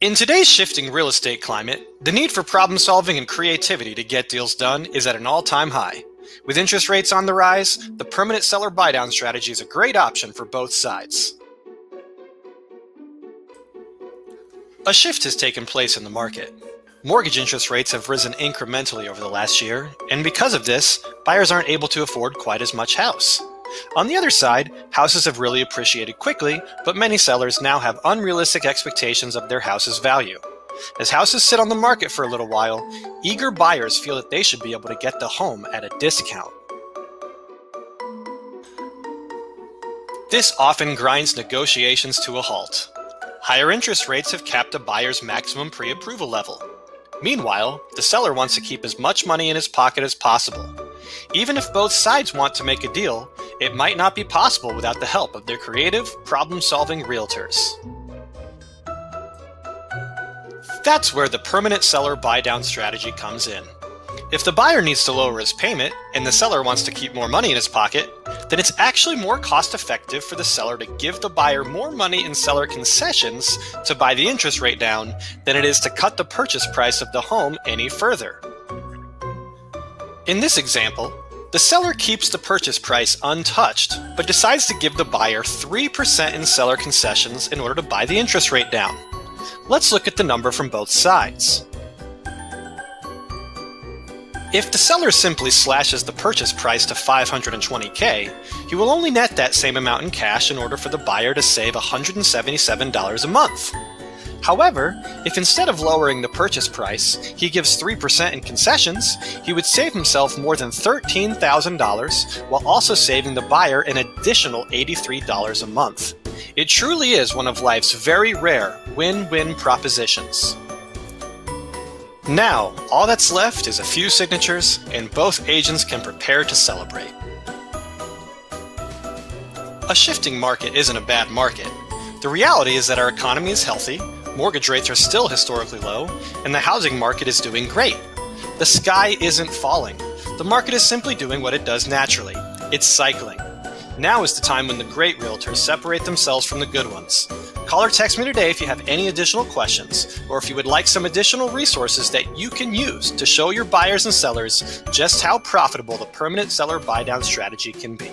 In today's shifting real estate climate, the need for problem solving and creativity to get deals done is at an all-time high. With interest rates on the rise, the permanent seller buy-down strategy is a great option for both sides. A shift has taken place in the market. Mortgage interest rates have risen incrementally over the last year, and because of this, buyers aren't able to afford quite as much house. On the other side, houses have really appreciated quickly, but many sellers now have unrealistic expectations of their house's value. As houses sit on the market for a little while, eager buyers feel that they should be able to get the home at a discount. This often grinds negotiations to a halt. Higher interest rates have capped a buyer's maximum pre-approval level. Meanwhile, the seller wants to keep as much money in his pocket as possible. Even if both sides want to make a deal, it might not be possible without the help of their creative, problem-solving realtors. That's where the permanent seller buy-down strategy comes in. If the buyer needs to lower his payment and the seller wants to keep more money in his pocket, then it's actually more cost-effective for the seller to give the buyer more money in seller concessions to buy the interest rate down than it is to cut the purchase price of the home any further. In this example, the seller keeps the purchase price untouched, but decides to give the buyer 3% in seller concessions in order to buy the interest rate down. Let's look at the number from both sides. If the seller simply slashes the purchase price to $520K, he will only net that same amount in cash in order for the buyer to save $177 a month. However, if instead of lowering the purchase price, he gives 3% in concessions, he would save himself more than $13,000 while also saving the buyer an additional $83 a month. It truly is one of life's very rare win-win propositions. Now, all that's left is a few signatures, and both agents can prepare to celebrate. A shifting market isn't a bad market. The reality is that our economy is healthy, mortgage rates are still historically low, and the housing market is doing great. The sky isn't falling. The market is simply doing what it does naturally. It's cycling. Now is the time when the great realtors separate themselves from the good ones. Call or text me today if you have any additional questions, or if you would like some additional resources that you can use to show your buyers and sellers just how profitable the permanent seller buy-down strategy can be.